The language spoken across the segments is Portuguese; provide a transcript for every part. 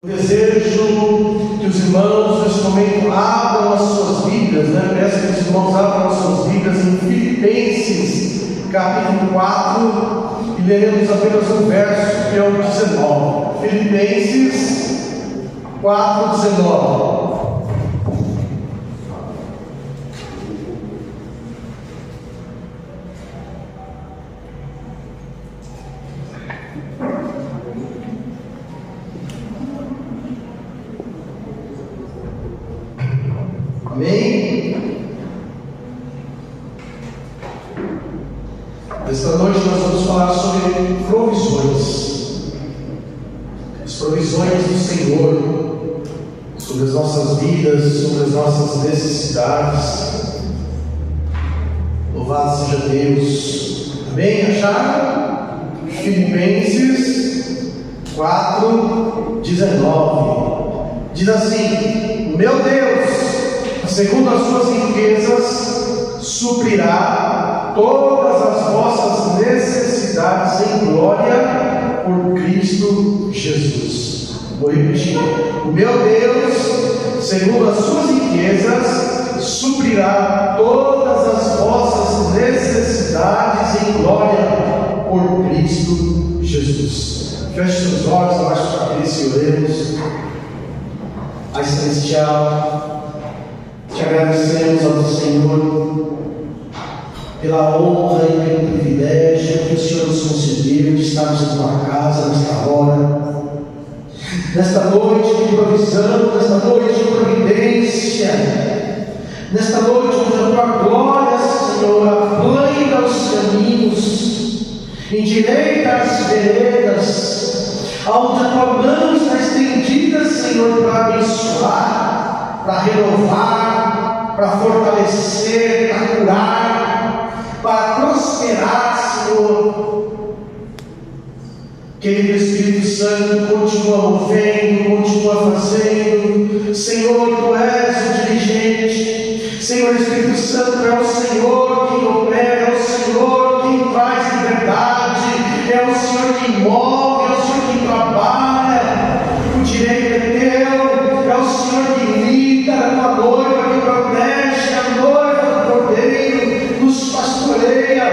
Eu desejo que os irmãos neste momento abram as suas Bíblias, Peço que os irmãos abram as suas Bíblias em Filipenses, capítulo 4, e leremos apenas um verso, que é o 19. Filipenses 4, 19. Amém? Esta noite nós vamos falar sobre provisões. As provisões do Senhor sobre as nossas vidas, sobre as nossas necessidades. Louvado seja Deus. Amém? Acharam? Filipenses 4, 19. Diz assim: meu Deus, segundo as suas riquezas, suprirá todas as vossas necessidades em glória por Cristo Jesus. Vou repetir: o meu Deus, segundo as suas riquezas, suprirá todas as vossas necessidades em glória por Cristo Jesus. Feche seus olhos, abaixe a cabeça e oremos. Pai Celestial, te agradecemos ao Senhor pela honra e pelo privilégio que o Senhor nos concedeu de estarmos em tua casa nesta hora, nesta noite de provisão, nesta noite de providência, nesta noite onde a tua glória, Senhor, aplana os caminhos, endireita as veredas, onde a tua mão está estendida, Senhor, para abençoar, para renovar, para fortalecer, para curar, para prosperar, Senhor. Querido Espírito Santo, continua movendo, continua fazendo. Senhor, tu és o dirigente. Senhor, Espírito Santo, é o Senhor quem opera, é o Senhor quem traz liberdade, é o Senhor que move, é o Senhor que trabalha. O direito é teu, é o Senhor que lida, é a tua noiva que protege, a noiva do Cordeiro, nos pastoreia.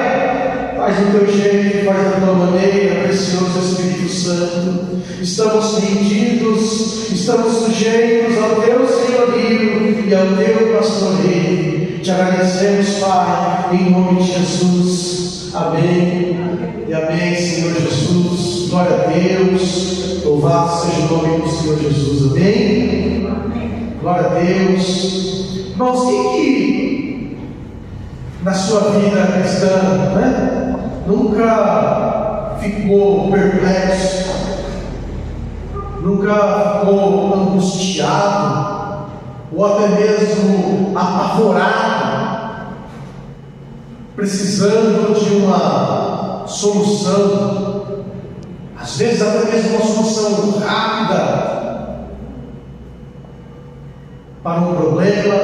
Faz do teu jeito, faz da tua maneira, precioso Espírito Santo. Estamos rendidos, estamos sujeitos ao teu senhorio e ao teu pastoreio. Te agradecemos, Pai, em nome de Jesus. Amém e amém, Senhor Jesus. Glória a Deus. Louvado seja o nome do Senhor Jesus. Amém? Glória a Deus. Irmãos, que na sua vida cristã, nunca ficou perplexo, nunca ficou angustiado, ou até mesmo apavorado, precisando de uma solução, às vezes até mesmo uma solução rápida, para um problema,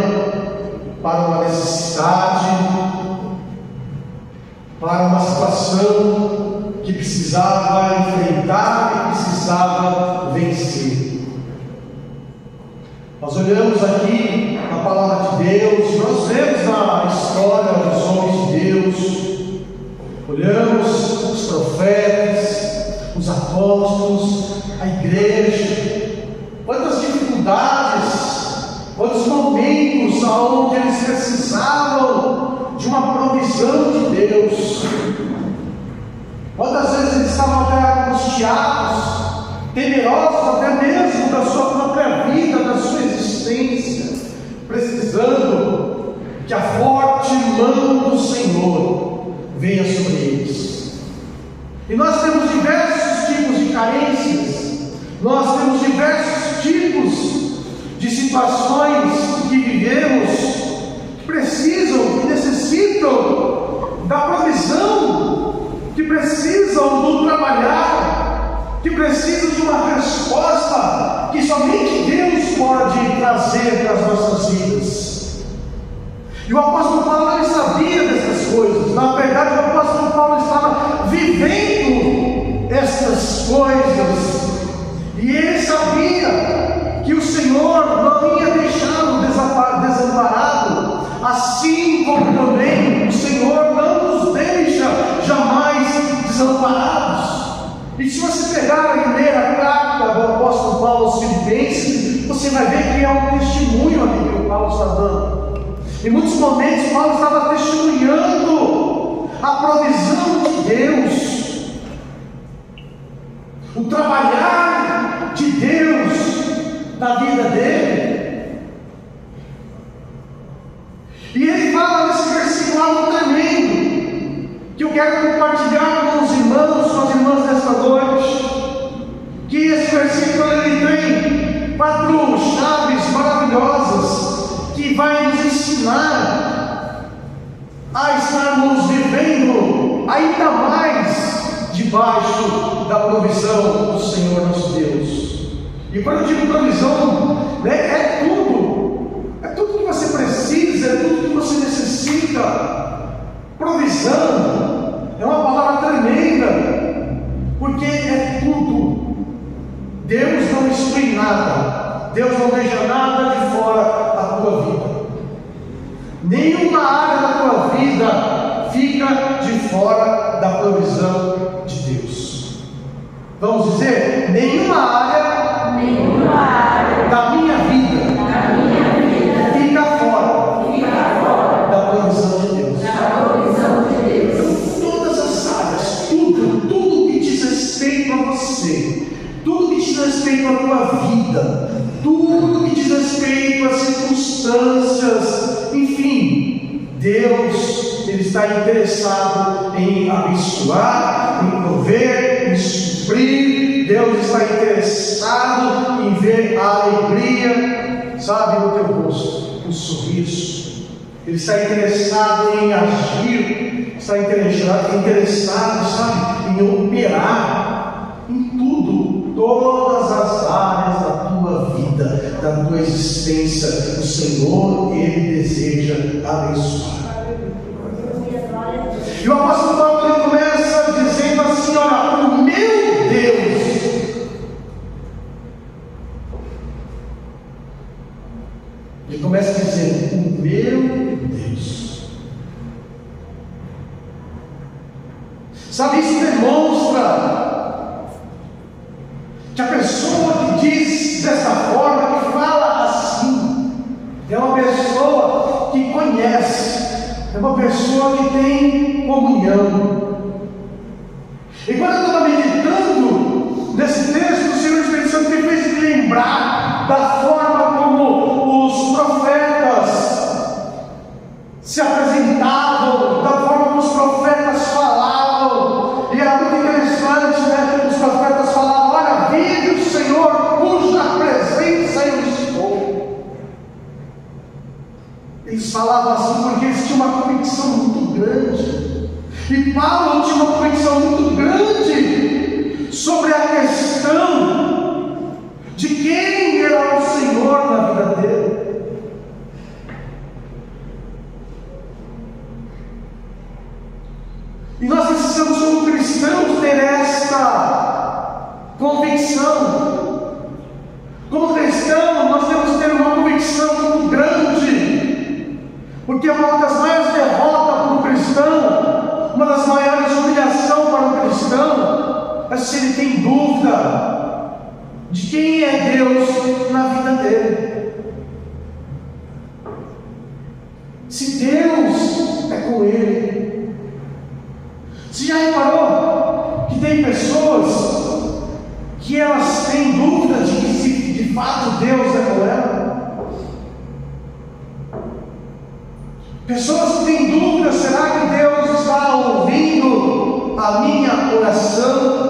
para uma necessidade, para uma situação que precisava enfrentar, que precisava vencer. Nós olhamos aqui na palavra de Deus, nós vemos na história dos homens de Deus, olhamos os profetas, os apóstolos, a igreja, quantas dificuldades, quantos momentos onde eles precisavam de uma provisão de Deus. Quantas vezes eles estavam até angustiados, temerosos até mesmo da sua própria vida, da sua existência, precisando que a forte mão do Senhor venha sobre eles. E nós temos diversos tipos de carências, nós temos diversos tipos de situações que vivemos, que precisam, que necessitam da provisão, que precisam do trabalhar, que precisam de uma resposta que somente Deus pode trazer para as nossas vidas. E o apóstolo Paulo não sabia dessas coisas. Na verdade, o apóstolo Paulo estava vivendo estas coisas, e ele sabia aos Filipenses, você vai ver que é um testemunho ali que o Paulo está dando. Em muitos momentos, Paulo estava testemunhando a provisão de Deus, o trabalhar de Deus na vida dele. E ele fala nesse versículo algo tremendo, que eu quero compartilhar com os irmãos, com as irmãs nesta noite, que esse versículo ele tem 4 chaves maravilhosas, que vai nos ensinar a estarmos vivendo ainda mais debaixo da provisão do Senhor nosso Deus. E quando eu digo provisão, né, é tudo que você precisa, é tudo que você necessita. Provisão é uma palavra tremenda, porque é tudo. Deus não exclui nada, Deus não deixa nada de fora da tua vida. Nenhuma área da tua vida fica de fora da provisão de Deus. Vamos dizer, nenhuma área da minha vida fica fora da provisão de Deus. Então, todas as áreas, tudo que diz respeito a você, tudo que diz respeito à tua vida, tudo que diz respeito às circunstâncias, enfim, Deus, Ele está interessado em abençoar, em prover, em suprir. Deus está interessado em ver a alegria, sabe, no teu rosto, o sorriso. Ele está interessado em agir, está interessado, sabe, em operar em tudo, todas as áreas da tua vida, da tua existência. O Senhor, Ele deseja abençoar. E o apóstolo Paulo ele começa dizendo assim: olha, o meu Deus. Ele começa dizendo: o meu Deus. Sabe, isso demonstra que a pessoa que diz dessa forma, que fala assim, é uma pessoa que conhece, é uma pessoa que tem comunhão. E quando eu estava meditando nesse texto, o Senhor Espírito Santo me fez lembrar da forma como os profetas se apresentavam, da forma como os profetas falavam. E era muito interessante, né? Os profetas falavam: olha, vive o Senhor, cuja presença eu estou. Eles falavam assim porque eles tinham uma convicção muito grande. E Paulo tinha uma convicção muito grande sobre a questão de quem era o Senhor na vida dele. E nós precisamos, como cristãos, ter esta convicção. Como cristão, nós temos que ter uma convicção muito grande, porque uma das maiores derrotas para o cristão, uma das maiores humilhações para o cristão, é se ele tem dúvida de quem é Deus na vida dele. Se Deus é com ele. Você já reparou que tem pessoas que elas têm dúvida de que se de fato Deus é com ela? Pessoas que têm dúvida: será que Deus está ouvindo a minha oração?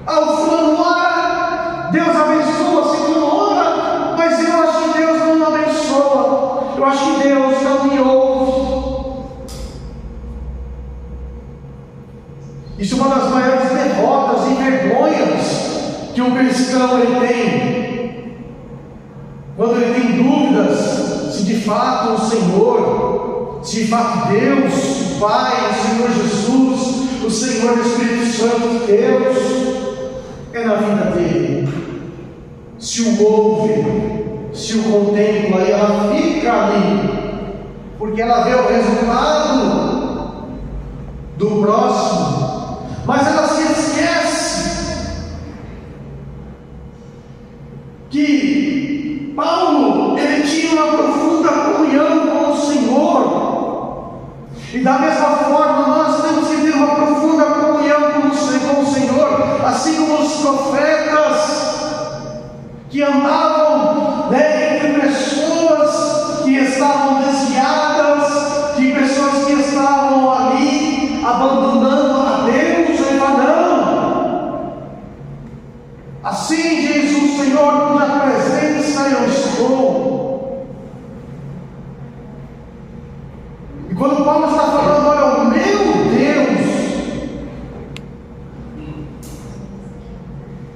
O fulano ora, Deus abençoa, se fulano ora, mas eu acho que Deus não me abençoa, eu acho que Deus não me ouve. Isso é uma das maiores derrotas e vergonhas que um cristão ele tem, quando ele tem dúvidas se de fato o Senhor, se de fato Deus, o Pai, o Senhor Jesus, o Senhor do Espírito Santo, Deus é na vida dele. Se o ouve, se o contempla, e ela fica ali, porque ela vê o resultado do próximo, mas ela se esquece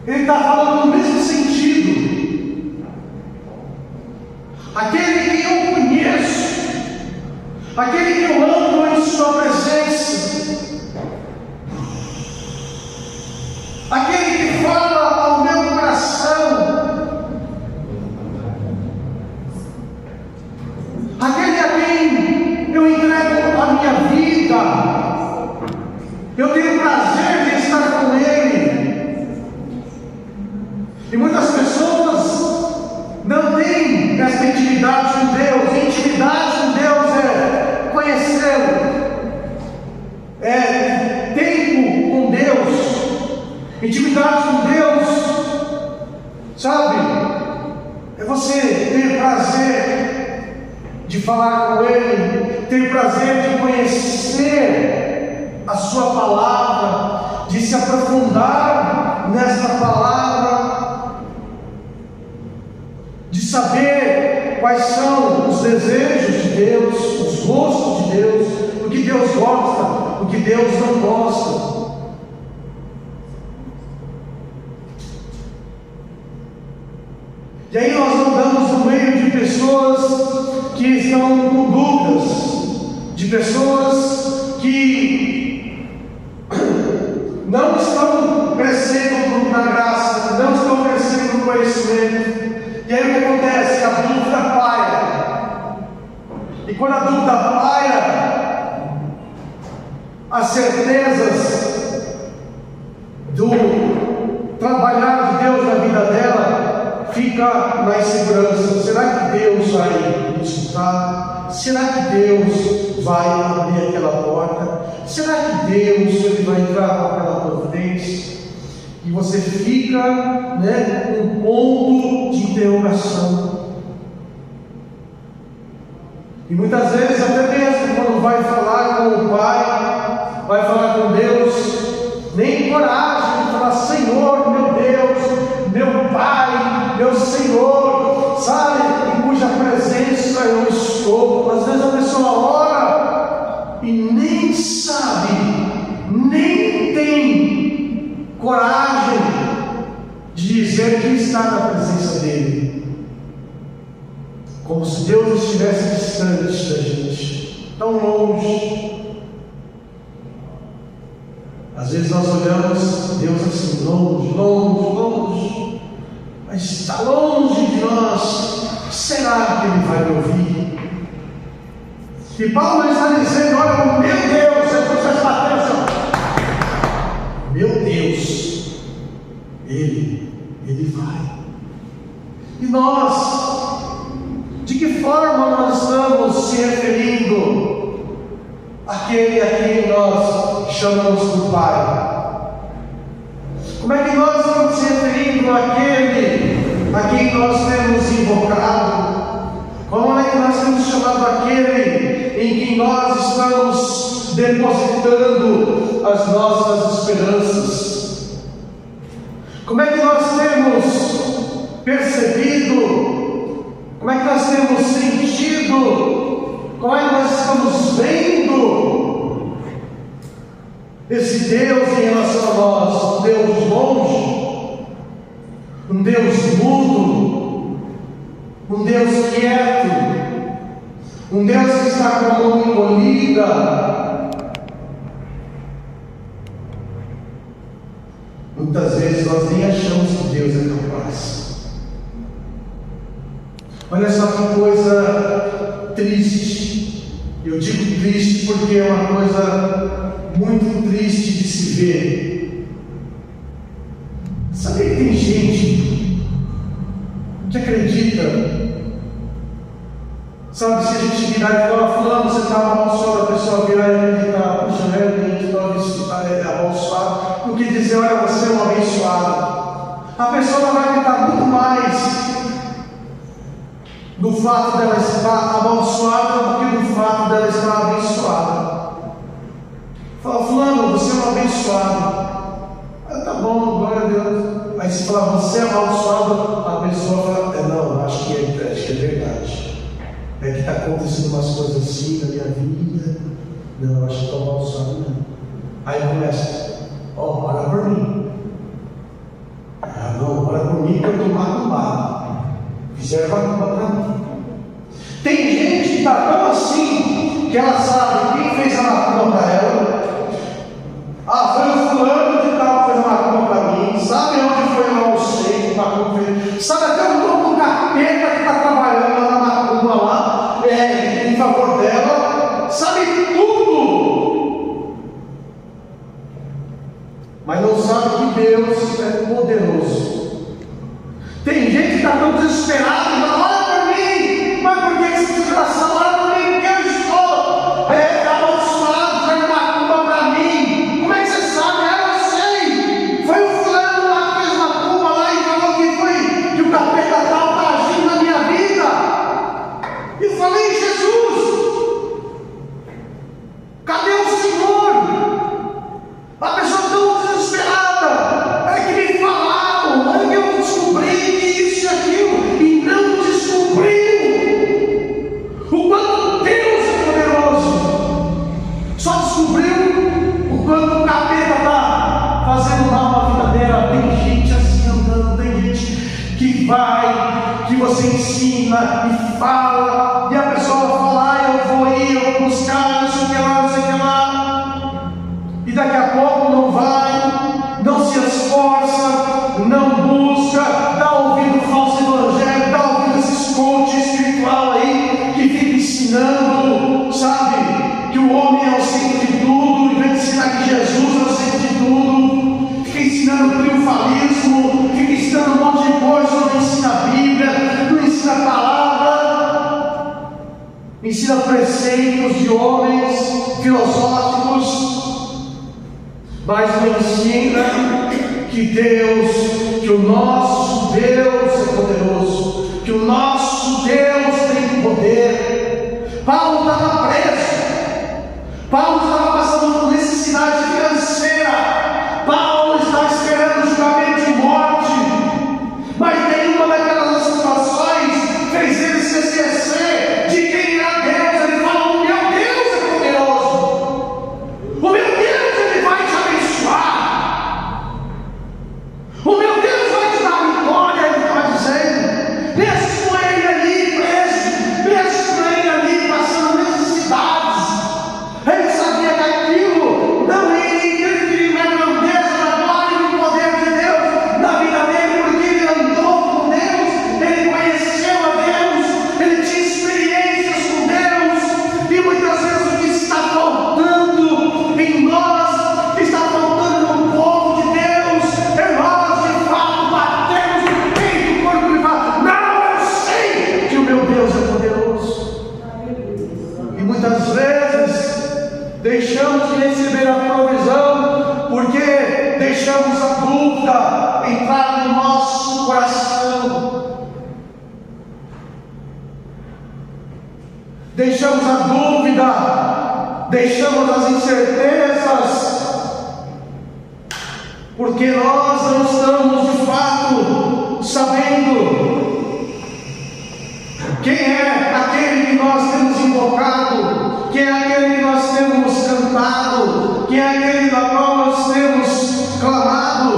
Ele está falando no mesmo sentido. Aquele que eu conheço, aquele que eu amo em sua presença, aquele que fala ao meu coração, aquele a quem eu entrego a minha vida, eu tenho prazer de estar com Ele. E muitas pessoas não têm essa intimidade com Deus. Intimidade com Deus é conhecê-lo, é tempo com Deus. Intimidade com Deus, sabe, é você ter prazer de falar com Ele, ter prazer de conhecer a sua palavra, de se aprofundar nesta palavra, de saber quais são os desejos de Deus, os gostos de Deus, o que Deus gosta, o que Deus não gosta. E aí nós andamos no meio de pessoas que estão com dúvidas, de pessoas que não estão crescendo na graça, não estão crescendo no conhecimento. E aí o que acontece? A dúvida paira. E quando a dúvida paira, as certezas do trabalhar de Deus na vida dela fica na insegurança. Será que Deus vai me escutar? Será que Deus vai abrir aquela porta? Será que Deus ele vai entrar com aquela providência? E você fica, com um ponto de interrogação. E muitas vezes, até mesmo quando vai falar com o Pai, vai falar com Deus, nem coragem de falar: Senhor, meu Deus, meu Pai, meu Senhor, sabe, em cuja presença eu estou. Às vezes a pessoa ora e nem sabe, nem tem coragem de dizer que está na presença dele, como se Deus estivesse distante da gente, tão longe. Às vezes nós olhamos Deus assim, longe, longe, longe, mas está longe de nós. Será que Ele vai me ouvir? E Paulo está dizendo: olha, meu Deus, eu preciso bater assim, meu Deus, Ele vai. E nós, de que forma nós estamos se referindo àquele a quem nós chamamos de Pai? Como é que nós estamos se referindo àquele a quem nós temos invocado? Como é que nós temos chamado aquele em quem nós estamos depositando as nossas esperanças? Como é que nós temos percebido? Como é que nós temos sentido? Como é que nós estamos vendo esse Deus em relação a nós? Um Deus longe, um Deus mudo, um Deus quieto, um Deus que está com a mão encolhida. Muitas vezes nós nem achamos que Deus é capaz. Olha só que coisa triste. Eu digo triste porque é uma coisa muito triste de se ver. Sabe que tem gente que acredita, sabe, se a gente virar e falar: fulano, você está amaldiçoado, a pessoa virar e acreditar: puxa, realmente talvez é amaldiçoado, do que dizer: olha, você é um abençoado. A pessoa vai acreditar muito mais do fato dela estar amaldiçoada do que do fato dela estar abençoada. Fala: fulano, você é um abençoado. Tá bom, glória a Deus. Aí se falar: você é amaldiçoado, a pessoa fala: não, acho que é verdade. É que está acontecendo umas coisas assim na minha vida. Não, acho que estou amaldiçoado não. Aí começa: ora por mim. fizeram macumba para mim. Tem gente que está tão assim que ela sabe quem fez a macumba para ela. Ah, foi o fulano de tal que fez a macumba para mim. Sabe onde foi lá o sei que macumba fez? Sabe até o nome do capeta que está trabalhando lá na macumba lá, em favor dela. Sabe tudo. Mas não sabe que Deus é poderoso. Tem gente que está tão desesperada, olha para mim, mas por que esse desgraçado? Olha para mim, porque eu estou amaldiçoado, faz macumba para mim. Como é que você sabe? Eu sei. Foi o fulano lá que fez macumba lá e falou que foi que o capeta tal está agindo na minha vida. E eu falei, Jesus, cadê o Senhor? A pessoa tão desesperada, é que me falaram, é que eu descobri que isso e aquilo, e não descobriu o quanto Deus é poderoso, só descobriu o quanto o capeta está fazendo mal na vida dela. Tem gente assim andando, tem gente que vai, que você ensina e fala, e a pessoa fala, eu vou ir, eu vou buscar, não sei o que lá, não sei o que lá, e daqui a pouco não vai, não se esforça, não busca, dá ouvido ao falso evangelho, dá ouvido a esses coach espiritual aí, que fica ensinando, sabe, que o homem é o centro de tudo, em vez de ensinar que Jesus é o centro de tudo, fica ensinando triunfalismo, fica ensinando um monte de coisa, não ensina a Bíblia, não ensina a palavra, ensina preceitos de homens filosóficos, mas não ensina que Deus, que o nosso Deus é poderoso, que o nosso Deus tem poder. Paulo estava preso, Paulo estava passando por necessidade financeira, Paulo estava esperando o julgamento de morte, mas nenhuma daquelas situações fez ele se esquecer de quem era Deus. Ele fala, o meu Deus é poderoso, o meu Deus ele vai te abençoar, o meu Deus vai te dar vitória. Ele estava dizendo, mesmo ele ali preso, mesmo ele ali passando necessidades, ele sabia que aquilo não iria interferir na grandeza, na glória e no poder de Deus na vida dele, porque ele andou com Deus, ele conheceu a Deus, ele tinha experiências com Deus. E muitas vezes o que está faltando em nós, que está faltando no povo de Deus, é nós de fato batemos no peito do corpo e falamos, não, eu sei que o meu Deus é poderoso. E muitas vezes deixamos de receber a provisão porque deixamos a dúvida entrar no nosso coração, deixamos a dúvida, deixamos as incertezas, porque nós não estamos de fato sabendo quem é aquele que nós temos invocado, quem é aquele que nós temos cantado, quem é aquele da qual nós temos clamado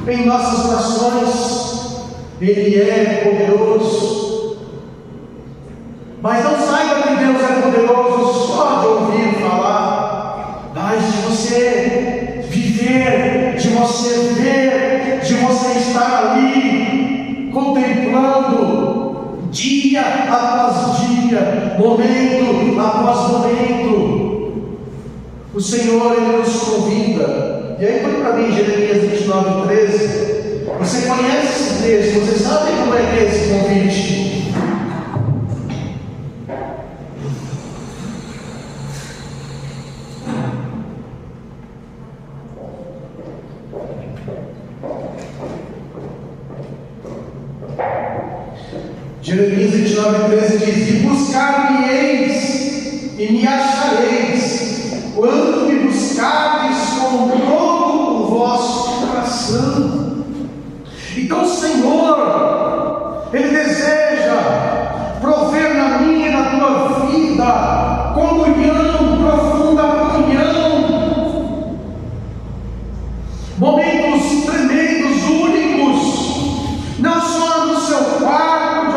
em nossas orações. Ele é poderoso. Mas não saiba que Deus é poderoso só de ouvir falar, mas de você viver, de você ver, de você estar ali contemplando dia após dia, momento após momento. O Senhor ele nos convida. E aí põe para mim Jeremias 29:13. Você conhece esse texto, você sabe como é que é esse convite. Jeremias 29:13 diz: e buscar-me-eis e me achareis, quando me buscardes com todo o vosso coração. Então o Senhor, Ele deseja prover na minha e na tua vida comunhão, profunda comunhão, momentos tremendos, únicos, não só no seu quarto de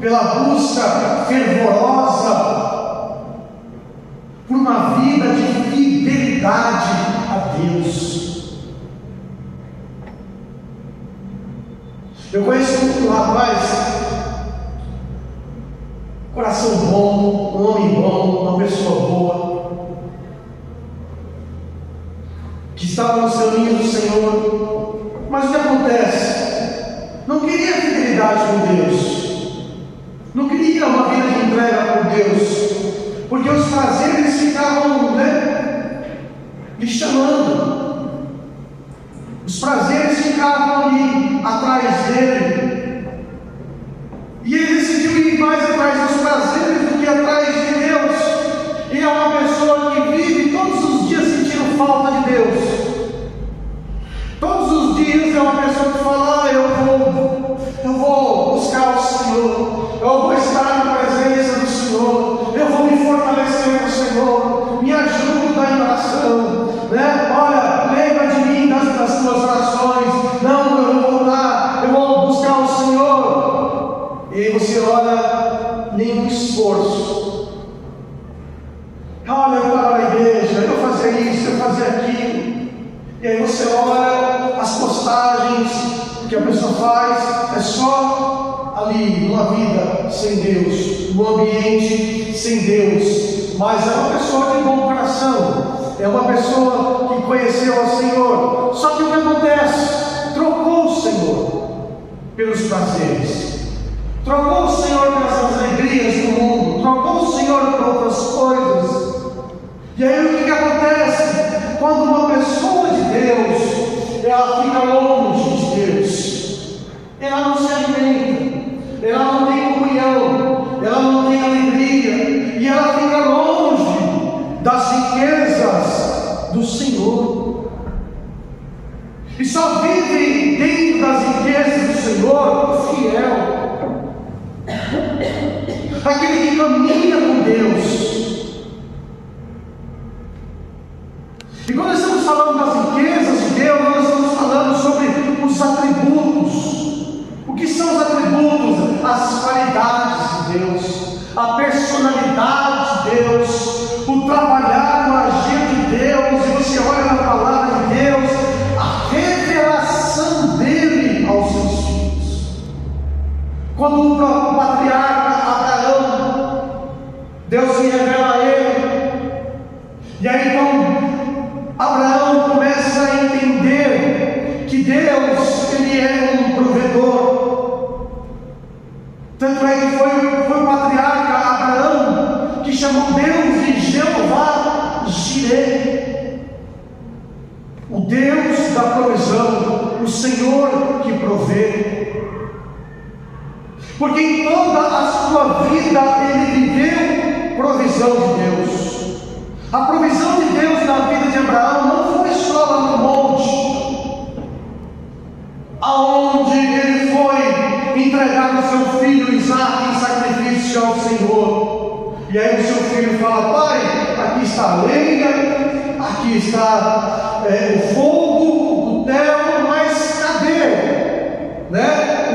pela busca fervorosa por uma vida de fidelidade a Deus. Eu conheço um rapaz, coração bom, um homem bom, uma pessoa boa, que estava no caminho do Senhor, mas o que acontece? Não queria fidelidade com Deus, não queria uma vida de entrega por Deus, porque os prazeres ficavam, lhe chamando, os prazeres ficavam ali atrás dele, e ele decidiu ir mais atrás dos prazeres do que atrás de Deus. E é uma pessoa que vive todos os dias sentindo falta de Deus. Todos os dias é uma pessoa que fala: eu vou buscar o Senhor, eu vou estar na presença do Senhor, eu vou me fortalecer no Senhor, me ajuda em oração, olha, lembra de mim das tuas orações. Não, eu vou voltar, eu vou buscar o Senhor. E aí você olha, nenhum esforço. Olha, eu estava na igreja, eu fazia isso, eu fazia aquilo. E aí você olha as postagens que a pessoa faz, é só ali, numa vida sem Deus, num ambiente sem Deus. Mas é uma pessoa de bom coração, é uma pessoa que conheceu ao Senhor. Só que o que acontece? Trocou o Senhor pelos prazeres, trocou o Senhor pelas alegrias do mundo, trocou o Senhor por outras coisas. E aí o que acontece? Quando uma pessoa de Deus, ela fica longe de Deus, ela não se alimenta, ela não tem comunhão, ela não tem alegria, e ela fica longe das riquezas do Senhor, e só vive dentro das riquezas do Senhor o fiel, aquele que caminha com Deus. E quando estamos falando das riquezas de Deus, nós estamos falando sobre os atributos. O que são os atributos? As qualidades de Deus, a personalidade de Deus, o trabalhar, o agir de Deus. E você olha na palavra de Deus, a revelação dele aos seus filhos. Quando o patriarca Abraão, Deus se revela a ele, e aí então Abraão começa a entender que Deus, ele é um provedor. Tanto é que foi o patriarca Abraão que chamou Deus de Jeová Jireh, o Deus da provisão, o Senhor que provê. Porque em toda a sua vida ele viveu provisão de Deus. A provisão de Deus na vida de Abraão não foi só lá no monte, aonde ele foi entregar o seu filho Isaque em sacrifício ao Senhor. E aí o seu filho fala: pai, aqui está a lenha, aqui está o fogo, o terno, mas cadê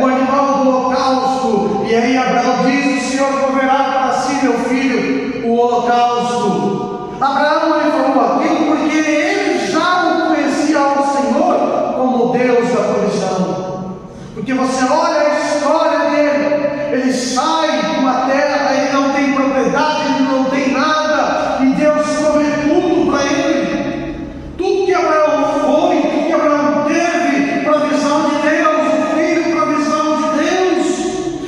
o animal do holocausto? E aí Abraão diz: o Senhor proverá para si, meu filho, o holocausto. Abraão ele falou aquilo porque ele já o conhecia ao Senhor como Deus da provisão. Porque você olha a história dele, ele sai de uma terra, ele não tem propriedade, ele não tem nada, e Deus provê tudo para ele. Tudo que Abraão foi, tudo que Abraão teve, provisão de Deus, o filho, provisão de Deus.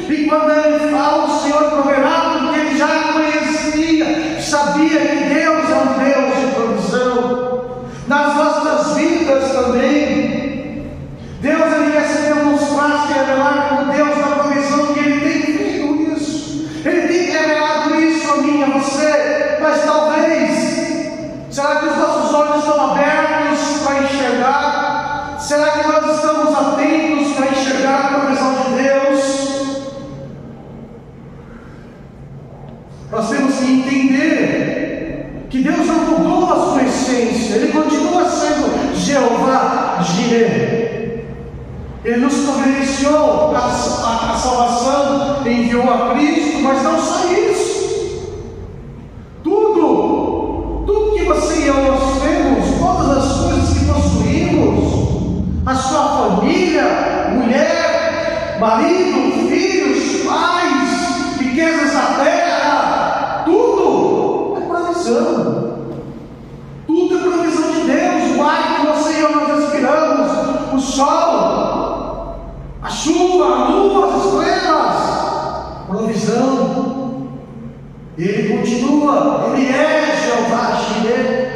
E quando ele fala, o Senhor proverá, porque ele já conhecia, sabia que Deus é um Deus de provisão. Nas nossas vidas também, Deus ele quer se demonstrar, se revelar como Deus da provisão que ele tem feito marido, filhos, pais, riquezas da terra, tudo é provisão. Tudo é provisão de Deus. O ar que você e eu nós respiramos, o sol, a chuva, a lua, as estrelas, provisão. Ele continua, Ele é Jeová Jireh.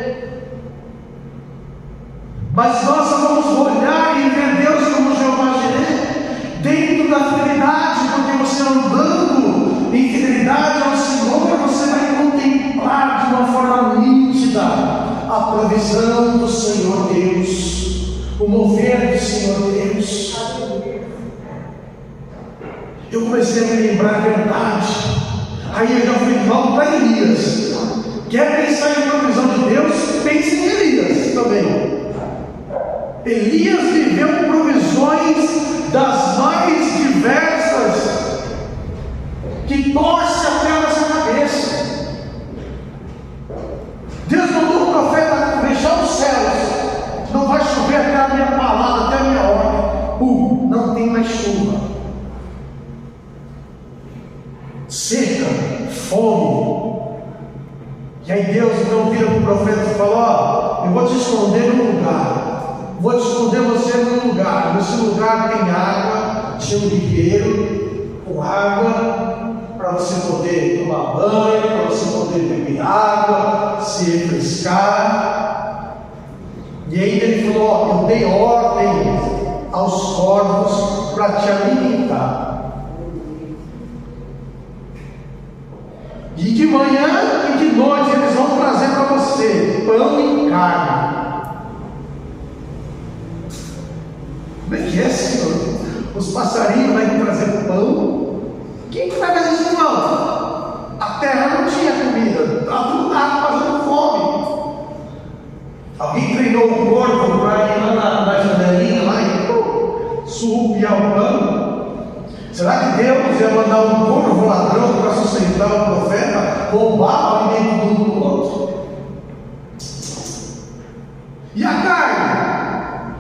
Mas nós vamos olhar e ver Deus como Jeová Jireh dentro da fidelidade, porque você andando em fidelidade ao Senhor, você vai contemplar de uma forma nítida a provisão do Senhor Deus, o mover do Senhor Deus. Eu comecei a me lembrar a verdade. Aí eu já fui mal para Elias. Quer pensar em provisão de Deus? Pense em Elias também. Elias viveu provisões das mais diversas, que torce até a nossa cabeça. Deus mandou o profeta fechar os céus. Não vai chover até a minha palavra, até a minha ordem. Não tem mais chuva. Seca, fome. E aí Deus então vira para o profeta e fala: eu vou te esconder num lugar, vou te esconder você num lugar. Nesse lugar tem água, tinha um ribeiro com água para você poder tomar banho, para você poder beber água, se refrescar. E ainda ele falou: eu dei ordem aos corvos para te alimentar. E de manhã e de noite eles vão trazer para você pão e carne. Como é que é, Senhor? Os passarinhos vão trazer pão? Quem vai fazer isso, não? A terra não tinha comida, estava passando fome. Alguém treinou o corvo para ir lá na janelinha lá e subiar o pão? Será que Deus ia mandar um corvo ladrão para sustentar o profeta, roubar o alimento do outro? E a carne?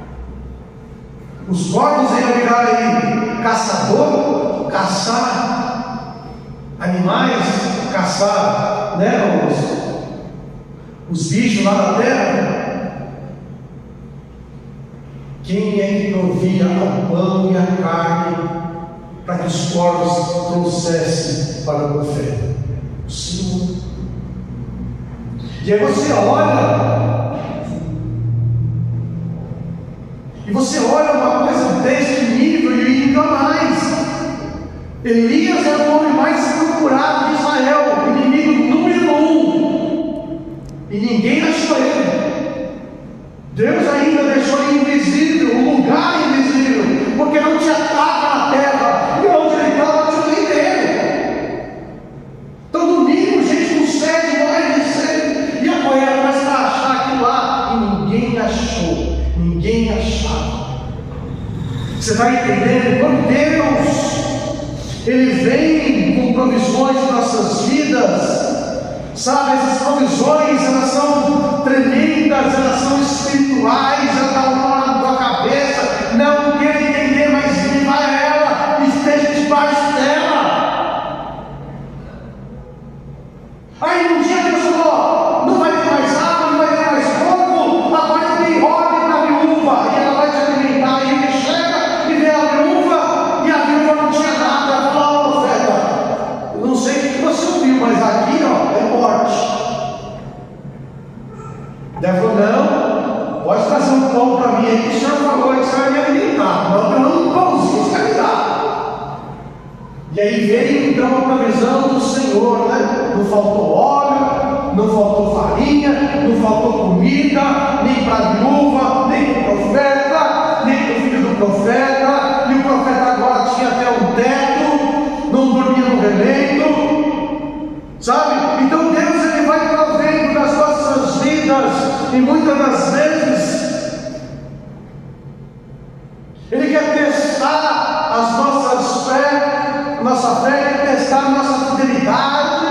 Os corvos iam virar aí caçador, caçar animais, caçar, né, os bichos lá da terra. Quem é que provia o pão e a carne para que os corvos trouxessem para o profeta? O Senhor. E aí você olha, e você olha uma coisa deste nível e ainda mais. Elias era o homem mais procurado de Israel, inimigo número 1, e ninguém achou ele. Deus ainda deixou ele invisível, um lugar invisível, porque não tinha terra na terra, e onde ele estava tinha ninguém dele. Então, no mínimo, gente com sede, morre de sede, ia correr atrás para achar aquilo lá, e ninguém achou, ninguém achava. Você está entendendo? Quando Deus, Ele vem com provisões para nossas vidas, sabe, essas provisões, elas são tremendas, elas são espirituais, elas estão na tua cabeça, não quer entender, mas viva ela, esteja debaixo dela. Aí um dia Deus falou: não vai ter mais água, não vai ter mais fogo, agora tem ordem para a viúva, e ela vai te alimentar. E ele chega e vê a viúva, e a viúva não tinha nada. Ela falou: ó, profeta, eu não sei o que você ouviu, mas aqui, ó, é morte. Ela falou: não, pode trazer um pão para mim aí, que o senhor falou que você vai me alimentar. Não, pelo um pãozinho você vai me dar. E aí veio então a provisão do Senhor, né? Não faltou óleo, não faltou farinha, não faltou comida, nem para a viúva, nem para o profeta, nem para o filho do profeta. E o profeta agora tinha até um teto, não dormia no relento, sabe? Então Deus, Ele vai provendo das nossas vidas, e muitas das vezes Ele quer testar as nossas nossa fé, quer testar a nossa fidelidade.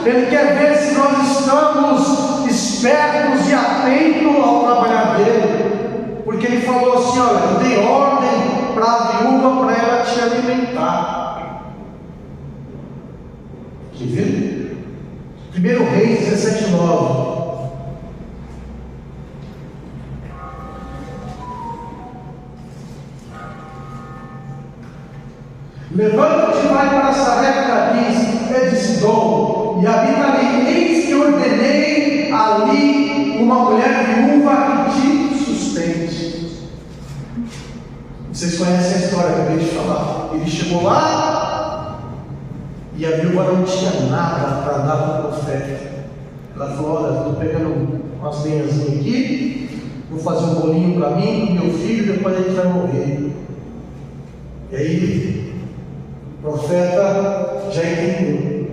Ele quer ver se nós estamos espertos e atentos ao trabalhar dele, porque Ele falou assim: olha, eu dei ordem para a viúva, para ela te alimentar. Reis 17:9. Levanta-te e vai para Sarepta de Sidom, e habita ali. Eis que ordenei ali uma mulher viúva que te sustente. Vocês conhecem a história que eu acabei de falar. Ele chegou lá e a viúva não tinha nada para dar para o profeta. Ela falou: olha, estou pegando umas lenhazinhas aqui, vou fazer um bolinho para mim, para o meu filho, depois a gente vai morrer. E aí o profeta já entendeu.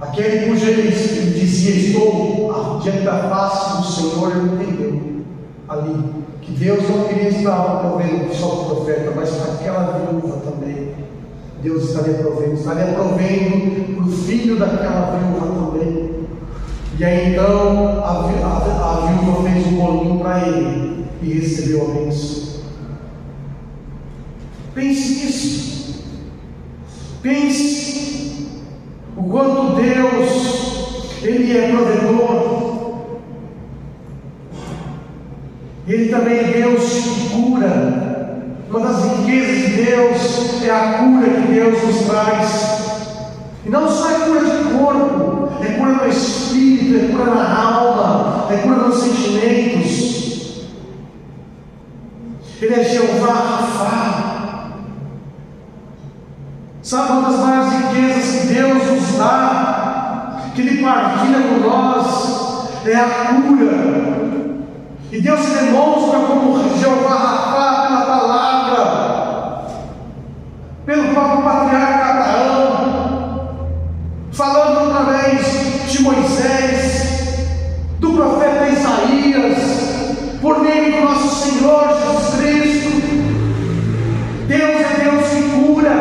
Aquele cujo ele dizia: estou diante da face do Senhor, ele entendeu ali que Deus não queria estar provendo só para o profeta, mas para aquela viúva também. Deus estaria provendo para o filho daquela viúva também. E aí então a viúva fez um bolinho para ele e recebeu a bênção. Pense nisso. Pense o quanto Deus, Ele é provedor. Ele também é Deus que cura. Uma das riquezas de Deus é a cura que Deus nos traz. E não só é cura de corpo, é cura no espírito, é cura na alma, é cura nos sentimentos. Ele é Jeová Rafa. Sabe uma das maiores riquezas que Deus nos dá, que Ele partilha com nós, é a cura. E Deus se demonstra como Jeová Rafa pela palavra, pelo próprio patriarca Abraão, falando através de Moisés, do profeta Isaías, por meio do nosso Senhor Jesus Cristo. Deus é Deus que cura.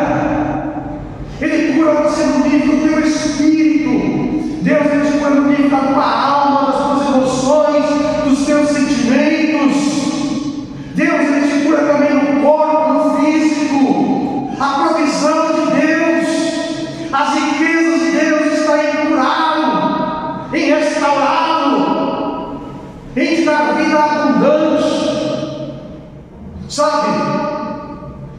Ele cura você no nível do teu espírito. Deus te cura no nível da tua alma, das tuas emoções, dos teus sentimentos. Deus te cura também no corpo, no físico. A provisão de Deus, as riquezas de Deus estão em curá-lo, em restaurá-lo, em te dar vida abundante. Sabe?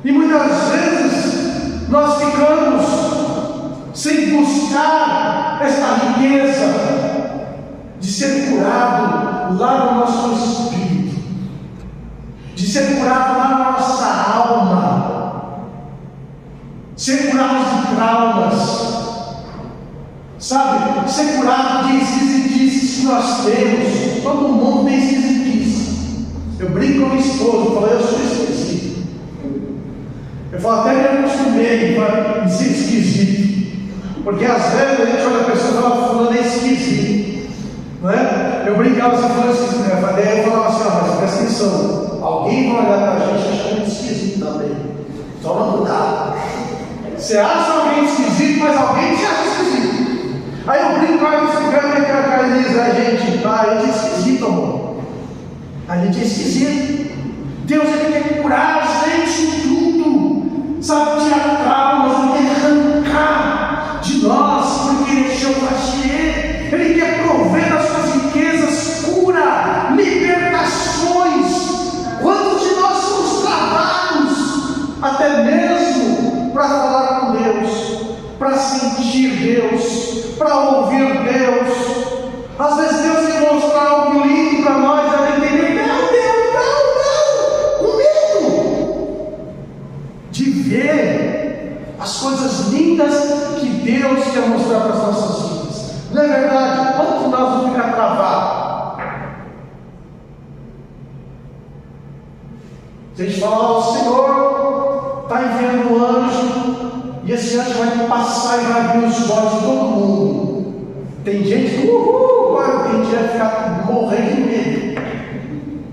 E muitas vezes nós ficamos sem buscar esta riqueza de ser curado lá no nosso espírito, de ser curado lá na nossa alma, ser curado de traumas, sabe? Ser curado de esquisitices que nós temos. Todo mundo tem esquisitice. Eu brinco com a minha esposa, eu falo: eu sou esquisito. Eu falo, até me acostumei em ser esquisito, porque às vezes a gente olha a pessoa e fala: fulano é esquisito, não é? Eu brincava assim, fulano é esquisito, né? Daí eu falava assim: mas presta atenção, alguém vai olhar para a gente achando esquisito também, toma cuidado. Você acha alguém esquisito, mas alguém te acha esquisito. Aí eu brinco com a Carlisa: a gente é esquisito, amor, a gente é esquisito. Deus, Ele quer curar a gente em tudo, sabe? Tirar traumas, Ele quer arrancar de nós, porque Ele é Jeová Jireh. Ele quer prover das suas riquezas, cura, libertações. Quantos de nós somos travados, até mesmo para falar com Deus, para sentir Deus, para ouvir Deus? Às vezes Deus quer mostrar algo lindo para nós, a gente tem de ver as coisas lindas que Deus quer mostrar para as nossas vidas. Não é verdade? Quanto nós vamos ficar travados? Se a gente falar: o Senhor está enviando um anjo, e esse anjo vai passar e vai abrir os olhos de todo mundo. Tem gente que agora tem gente que vai ficar morrendo de medo.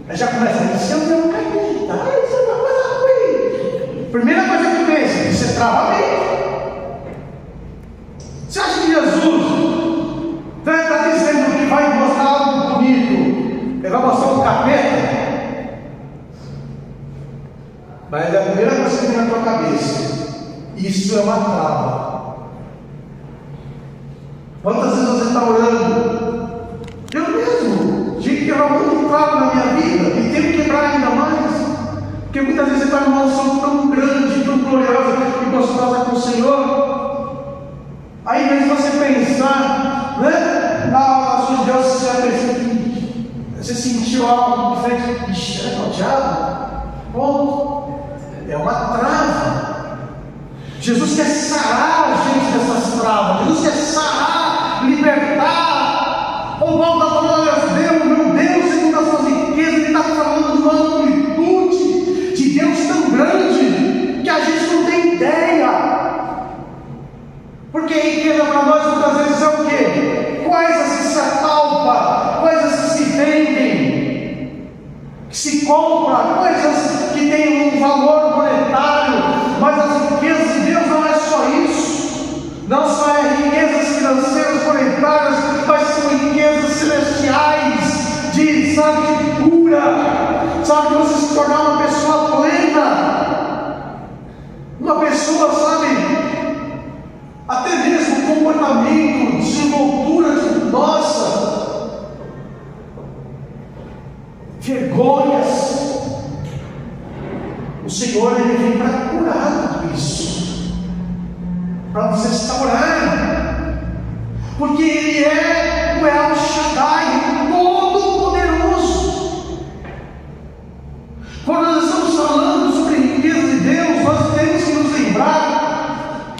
Aí já começa a dizer: se eu não acreditar, isso é uma coisa ruim. Primeira coisa que pensa: você trava bem. Você acha que Jesus está dizendo que vai mostrar algo bonito? Ele vai mostrar um capeta? Mas é a primeira coisa que vem na tua cabeça: isso é uma trava. Quantas vezes você está orando? Eu mesmo tive que quebrar muito claro na minha vida e tenho que quebrar ainda mais. Porque muitas vezes você está numa unção tão grande, tão gloriosa e gostosa com o Senhor. Aí, em vez de você pensar, né, na sua Deus, você sentiu algo diferente, ixi, é o diabo? Ponto. É uma trava. Jesus quer sarar a gente dessas travas. Jesus quer sarar, libertar. O Paulo está falando, meu Deus, segundo as suas riquezas, ele está falando de uma amplitude de Deus tão grande que a gente não tem ideia. Porque a riqueza para nós muitas vezes é o quê? Coisas que se apalpam, coisas que se vendem, que se compram, coisas que têm um valor monetário. Mas as riquezas de Deus não é só isso. Não só é riquezas financeiras, monetárias, mas são riquezas celestiais, de cura, sabe, de você se tornar uma pessoa plena, uma pessoa, sabe, até mesmo comportamento, desenvoltura nossa, vergonhas. O Senhor, Ele vem para curar tudo isso, para você restaurar, porque Ele é o El Shaddai, Todo-Poderoso. Quando nós estamos falando sobre a riqueza de Deus, nós temos que nos lembrar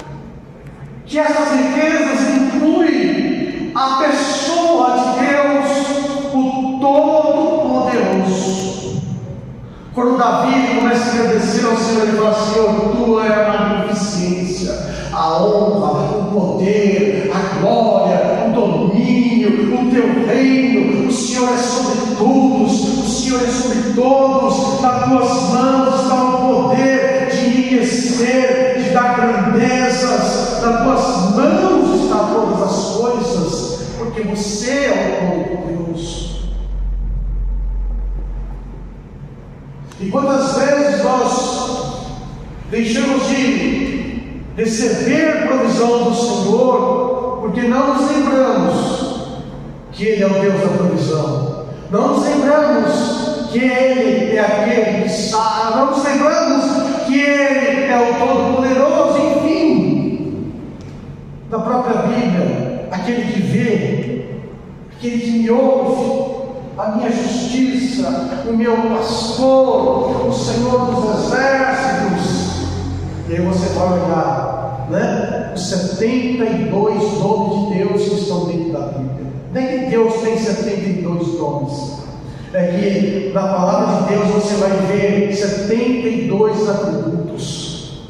que essas riquezas incluem a pessoa de Deus, o Todo-Poderoso. Quando Davi começa a agradecer ao Senhor, ele fala: Senhor, tua é a magnificência, a honra, o poder, a glória, o domínio, o teu reino. O Senhor é sobre todos, o Senhor é sobre todos. Nas tuas mãos está o poder de enriquecer, de dar grandezas. Nas tuas mãos estão todas as coisas, porque você é o Todo-Poderoso. E quantas vezes nós deixamos de receber provisão do Senhor, porque não nos lembramos que Ele é o Deus da provisão, não nos lembramos que Ele é aquele que sabe, não nos lembramos que Ele é o Todo-Poderoso, enfim, da própria Bíblia, aquele que vê, aquele que me ouve, a minha justiça, o meu pastor, o Senhor dos exércitos. E aí você vai olhar, né, os 72 nomes de Deus que estão dentro da Bíblia. Não é que Deus tem 72 nomes, é que na palavra de Deus você vai ver 72 atributos.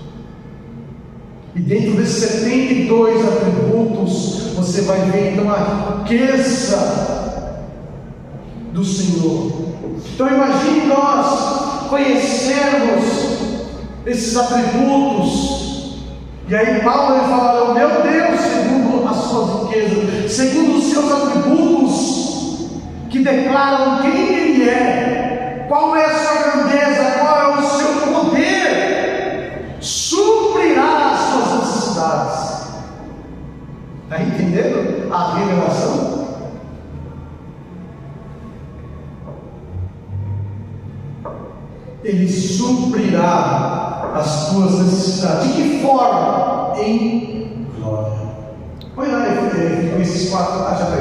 E dentro desses 72 atributos você vai ver então a riqueza do Senhor. Então imagine nós conhecermos esses atributos. E aí Paulo ele fala: meu Deus, segundo as suas riquezas, segundo os seus atributos, que declaram quem Ele é, qual é a sua grandeza, qual é o seu poder, suprirá as suas necessidades. Está entendendo a revelação? Ele suprirá as tuas necessidades. De que forma? Em glória. Põe lá esses 4. Já está aí.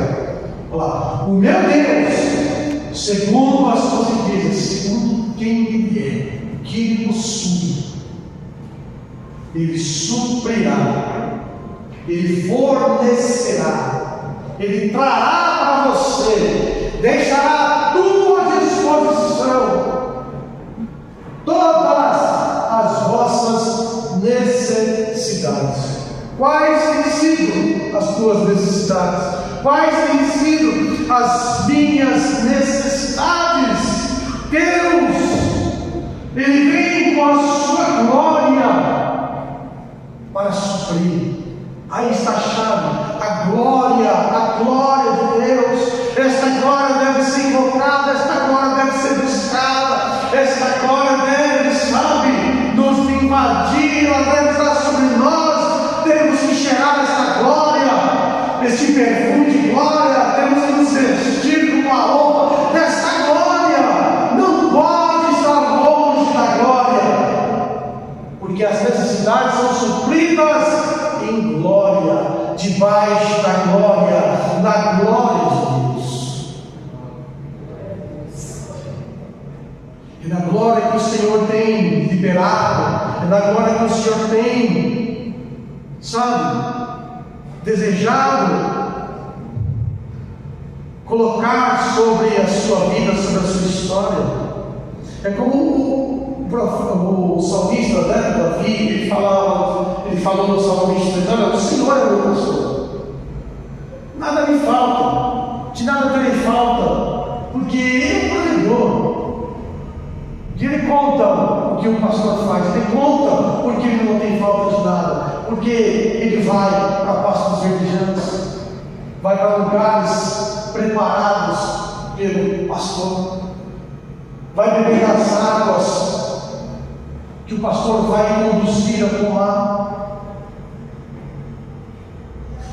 Olha lá. O meu Deus, segundo as tuas riquezas, segundo quem Ele é, que Ele possui, Ele suprirá, Ele fornecerá, Ele trará para você, deixará à tua disposição todas as vossas necessidades. Quais têm sido as tuas necessidades? Quais têm sido as minhas necessidades? Deus, Ele vem com a sua glória para suprir. Aí está a chave, a glória de Deus. Esta glória deve ser invocada, esta glória deve ser buscada, esta glória deve, sabe, nos invadir, ela deve estar sobre nós. Temos que cheirar esta glória. este perfume de glória, temos que nos vestir com a roupa desta glória. Não pode estar longe da glória, porque as necessidades são supridas em glória, debaixo da glória, na glória de Deus. É na glória que o Senhor tem liberado, é na glória que o Senhor tem, desejado colocar sobre a sua vida, sobre a sua história. É como o salmista, Davi, ele falou no Salmo 23, olha, o Senhor é meu pastor, nada me falta, de nada terei falta, porque Ele é o provedor. E Ele conta o que o pastor faz, Ele conta porque Ele não tem falta de nada, porque Ele vai para pastos verdejantes, vai para lugares preparados pelo pastor, vai beber as águas que o pastor vai conduzir a tomar,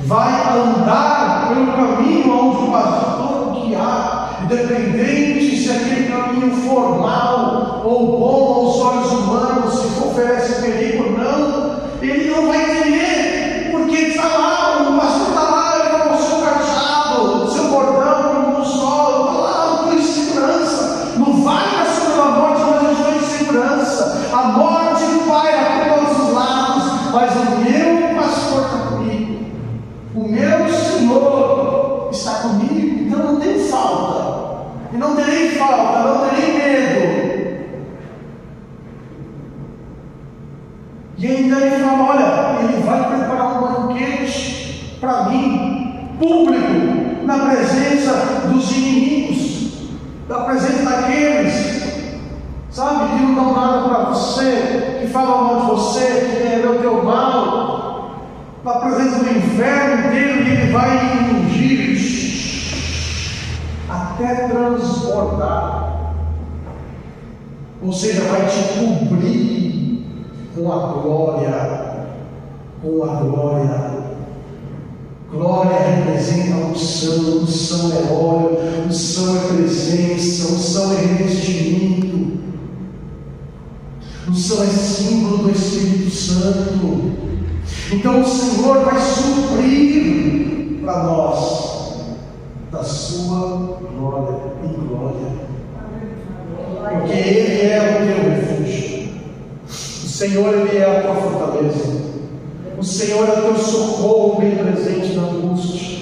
vai andar pelo caminho onde o pastor guiar, independente se aquele caminho for mau ou bom aos olhos humanos, se oferece perigo ou não, ele não vai temer, porque está lá, o pastor está lá, ele está com o seu cajado, o seu bordão, o sol, está lá, eu estou em segurança, no vale da sombra da morte, mas eu estou em segurança, a morte paira por todos os lados, mas o meu pastor está comigo, o meu Senhor está comigo, então não tenho falta, e não terei falta, não terei medo. E ainda ele fala, olha, ele vai preparar um banquete para mim, público, na presença dos inimigos, na presença daqueles, que não dão nada para você, que falam mal de você, que é o teu mal, na presença do inferno inteiro, e ele vai ungir até transbordar, ou seja, vai te cobrir com a glória, glória representa a unção, unção é óleo, unção é presença, unção é revestimento, unção é símbolo do Espírito Santo. Então o Senhor vai suprir para nós da sua glória em glória, porque Ele é o teu refúgio. O Senhor, Ele é a tua fortaleza, o Senhor é o teu socorro bem presente na angústia.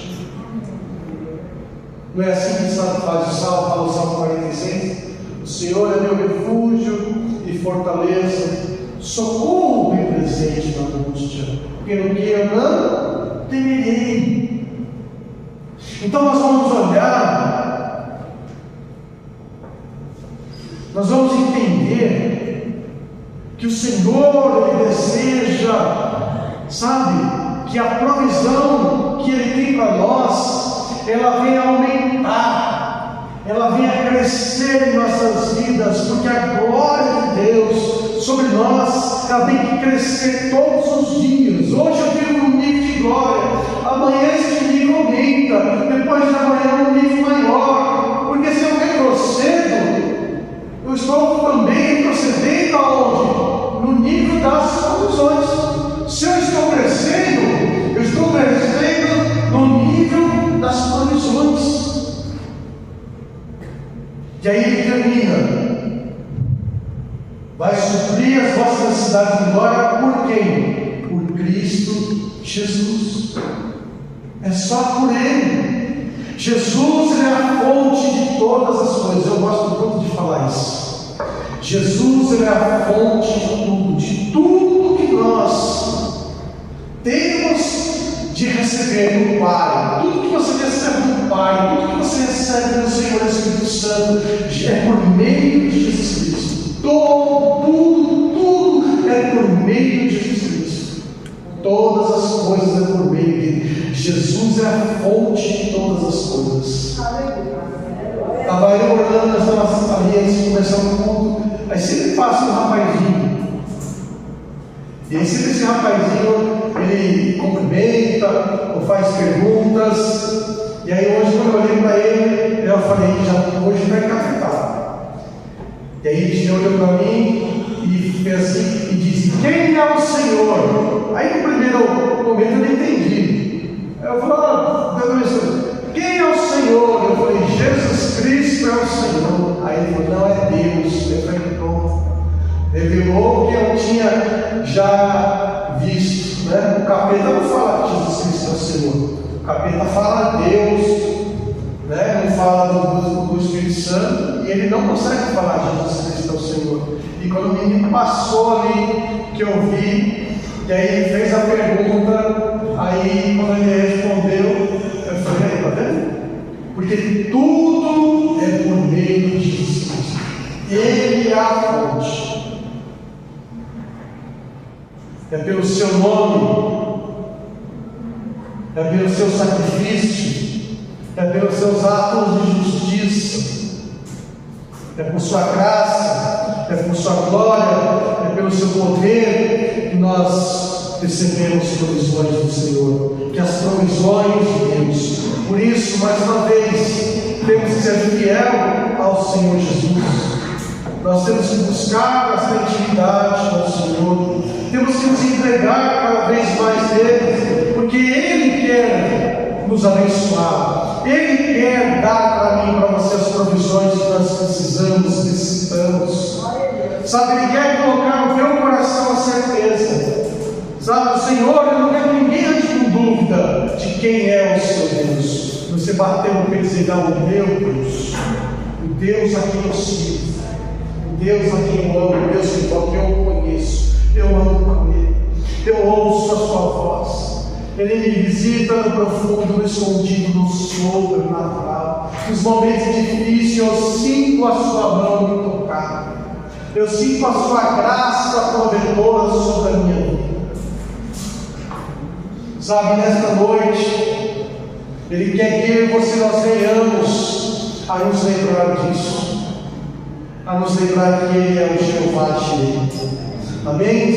Não é assim que faz o Salmo, fala o Salmo 46? O Senhor é meu refúgio e fortaleza, socorro bem presente na angústia, pelo que eu não temerei. Então nós vamos olhar, nós vamos entender que o Senhor, Ele deseja, que a provisão que Ele tem para nós, ela venha aumentar, ela venha crescer em nossas vidas, porque a glória de Deus sobre nós, ela tem que crescer todos os dias. Hoje eu vivo num nível de glória, amanhã esse nível aumenta, depois de amanhã um nível maior, porque se eu retrocedo, eu estou também retrocedendo aonde? No nível das provisões. Se eu estou crescendo, eu estou crescendo no nível das provisões. E aí ele termina: vai suprir as vossas necessidades de glória por quem? Por Cristo Jesus. É só por Ele. Jesus é a fonte de todas as coisas. Eu gosto muito de falar isso. Jesus é a fonte de tudo que nós temos de receber do Pai. Tudo que você recebe do Pai, tudo que você recebe do Senhor Espírito Santo, é por meio de Jesus Cristo. Tudo é por meio de Jesus Cristo. Todas as coisas é por meio dele. Jesus é a fonte de todas as coisas. Estava eu orando, nós estávamos ali antes de começar o culto. Aí sempre passa um rapazinho E aí sempre esse rapazinho, ele cumprimenta, ou faz perguntas. E aí hoje quando eu olhei para ele, eu falei, hoje vai encafetado. E aí ele olhou para mim e fez assim, e disse, quem é o Senhor? Aí no primeiro momento eu não entendi. Aí eu falei, quem é o Senhor? Eu falei, Jesus Cristo é o Senhor. Aí ele falou, não, é Deus. Eu falei, pronto. Revelou o que eu tinha já visto, né? O capeta não fala que Jesus Cristo é o Senhor. O capeta fala Deus, né? Não fala do Espírito Santo, e ele não consegue falar Jesus Cristo é o Senhor. E quando o menino passou ali, que eu vi, e aí ele fez a pergunta, aí quando ele respondeu, eu falei, tá vendo? Porque tudo é por meio de Jesus Cristo. Ele é a fonte. É pelo seu nome, é pelo seu sacrifício, é pelos seus atos de justiça, é por sua graça, é por sua glória, é pelo seu poder que nós recebemos provisões do Senhor, que as provisões de Deus. Por isso, mais uma vez, temos que ser fiel ao Senhor Jesus. Nós temos que buscar essa intimidade com o Senhor, temos que nos entregar cada vez mais dele, porque Ele quer nos abençoar, Ele quer dar para mim e para você as provisões que nós necessitamos. Sabe, Ele quer colocar no teu coração a certeza. Sabe, o Senhor, Ele não quer que ninguém ande com dúvida de quem é o seu Deus. Você bater no peito e dizer, não, o meu Deus, o Deus a quem eu sirvo, o Deus a quem eu amo, o Deus que eu conheço, eu ando com Ele, eu ouço a sua voz, Ele me visita no profundo, no escondido, no sobrenatural. Nos momentos difíceis eu sinto a sua mão me tocar, eu sinto a sua graça provedora sobre a minha vida. Sabe, nesta noite, Ele quer que eu e você nós venhamos a nos lembrar disso, a nos lembrar que Ele é o Jeová Jireh. Amém?